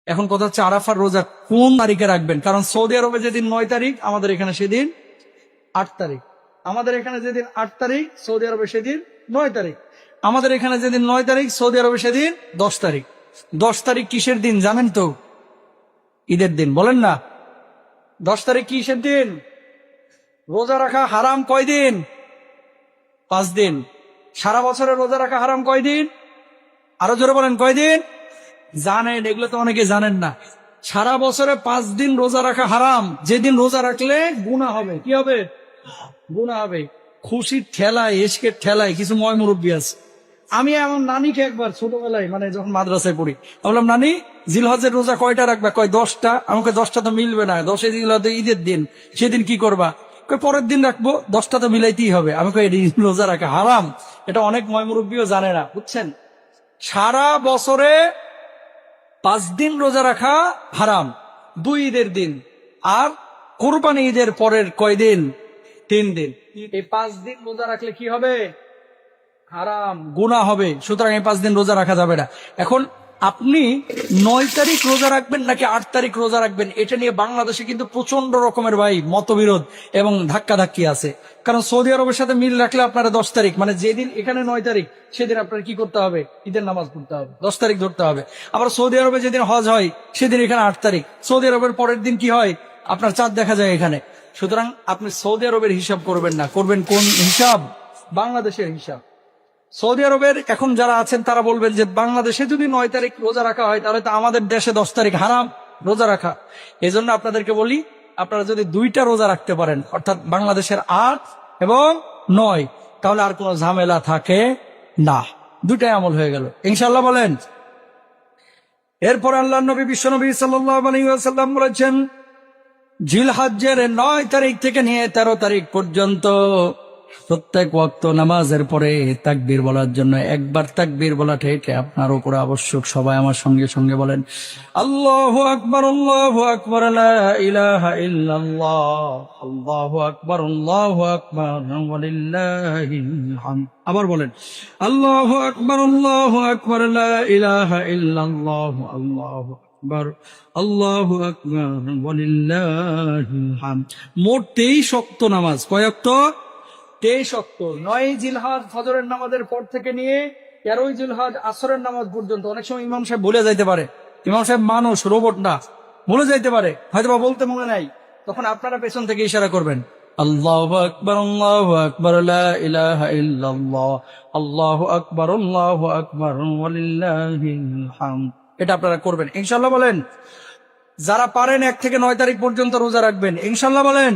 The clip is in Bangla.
এখন কথা হচ্ছে আরাফার রোজা কোন তারিখে রাখবেন, কারণ সৌদি আরবে যেদিন 9 তারিখ আমাদের এখানে সেদিন 8 তারিখ, আমাদের এখানে যেদিন 8 তারিখ সৌদি আরবে সেদিন 9 তারিখ, আমাদের এখানে যেদিন 9 তারিখ সৌদি আরবে সেদিন 10 তারিখ। 10 তারিখ কিসের দিন জানেন তো? ঈদের দিন। বলেন না 10 তারিখ কিসের দিন? রোজা রাখা হারাম কয় দিন? 5 দিন। সারা বছরে রোজা রাখা হারাম কয় দিন? আরো জোরে বলেন কয় দিন? জানেন, এগুলো তো অনেকে জানেন না। সারা বছরে 5 দিন রোজা রাখা হারাম। যেদিন রোজা রাখলে গুনাহ হবে। কি হবে? গুনাহ হবে। খুশির ঠেলায়, এশকের ঠেলায় কিছু ময় মুরব্বী আছে। আমি আমার নানিকে একবার ছোটবেলায়, মানে যখন মাদ্রাসায় পড়ি, বললাম নানি জিলহজের রোজা কয়টা রাখবা? কয় 10টা। আমাকে 10টা তো মিলবে না, 10 জিলহজ ঈদের দিন, সেদিন কি করবা? কয় পরের দিন রাখবো, 10টা তো মিলাইতেই হবে। আমি কই রোজা রাখা হারাম। এটা অনেক ময় মুরব্বীও জানে না, বুঝছেন? সারা বছরে 5 দিন রোজা রাখা হারাম, 2 ঈদের দিন আর কোরবানি ঈদের পরের কয় দিন? 3 দিন। এই 5 দিন রোজা রাখলে কি হবে? হারাম, গুনাহ হবে। সুতরাং এই 5 দিন রোজা রাখা যাবে না। এখন আপনি 9 তারিখ রোজা রাখবেন নাকি 8 তারিখ রোজা রাখবেন, এটা নিয়ে বাংলাদেশে কিন্তু প্রচন্ড রকমের মতবিরোধ এবং ধাক্কাধাক্কি আছে। কারণ সৌদি আরবের সাথে মিল রাখলে আপনারা 10 তারিখ, মানে যেদিন এখানে 9 তারিখ সেদিন আপনার কি করতে হবে? ঈদের নামাজ পড়তে হবে, 10 তারিখ ধরতে হবে। আবার সৌদি আরবে যেদিন হজ হয় সেদিন এখানে 8 তারিখ। সৌদি আরবের পরের দিন কি হয়? আপনার চাঁদ দেখা যায় এখানে। সুতরাং আপনি সৌদি আরবের হিসাব করবেন না, করবেন কোন হিসাব? বাংলাদেশের হিসাব। সৌদি আরবের এখন যারা আছেন তারা বলবেন যে বাংলাদেশে যদি 9 তারিখ রোজা রাখা হয় তাহলে তো আমাদের দেশে 10 তারিখ হারাম রোজা রাখা। এই জন্য আপনাদেরকে বলি, আপনারা যদি 2টা রোজা রাখতে পারেন, অর্থাৎ বাংলাদেশের 8 এবং 9, তাহলে আর কোনো ঝামেলা থাকে না, 2টাই আমল হয়ে গেল ইনশাল্লাহ। বলেন। এরপর আল্লাহ নবী বিশ্বনবী সাল্লাল্লাহু আলাইহি ওয়াসাল্লাম বলেছেন, জিলহজ্জের 9 তারিখ থেকে নিয়ে 13 তারিখ পর্যন্ত প্রত্যেক ওয়াক্ত নামাজের পরে তাকবীর বলার জন্য একবার তাকবীর বলাটা এটা আপনার উপর আবশ্যক। সবাই আমার সঙ্গে সঙ্গে বলেন, আল্লাহু আকবার, আল্লাহু আকবার, লা ইলাহা ইল্লাল্লাহ, আল্লাহু আকবার, আল্লাহু আকবার, ওয়ালিল্লাহিল হামদ। আবার বলেন, আল্লাহু আকবার, আল্লাহু আকবার, লা ইলাহা ইল্লাল্লাহ, আল্লাহু আকবার, আল্লাহু আকবার, ওয়ালিল্লাহিল হামদ। মোট 23 ওয়াক্ত নামাজ। কয় ওয়াক্ত? 23 ওয়াক্ত। 9 জিলহজ ফজরের নামাজের পর থেকে নিয়ে 13 জিলহজ আসরের নামাজ পর্যন্ত। অনেক সময় ইমাম সাহেব ভুলে যাইতে পারে, ইমাম সাহেব মানুষ, রোবট না, ভুলে যাইতে পারে, হয়তোবা বলতে মনে নাই, তখন আপনারা পেছন থেকে ইশারা করবেন, আল্লাহু আকবার, আল্লাহু আকবার, লা ইলাহা ইল্লাল্লাহ, আল্লাহু আকবার, আল্লাহু আকবার, ওয়ালিল্লাহিল হামদ। এটা আপনারা করবেন ইনশাআল্লাহ। বলেন। যারা পারেন 1 থেকে 9 তারিখ পর্যন্ত রোজা রাখবেন ইনশাআল্লাহ। বলেন।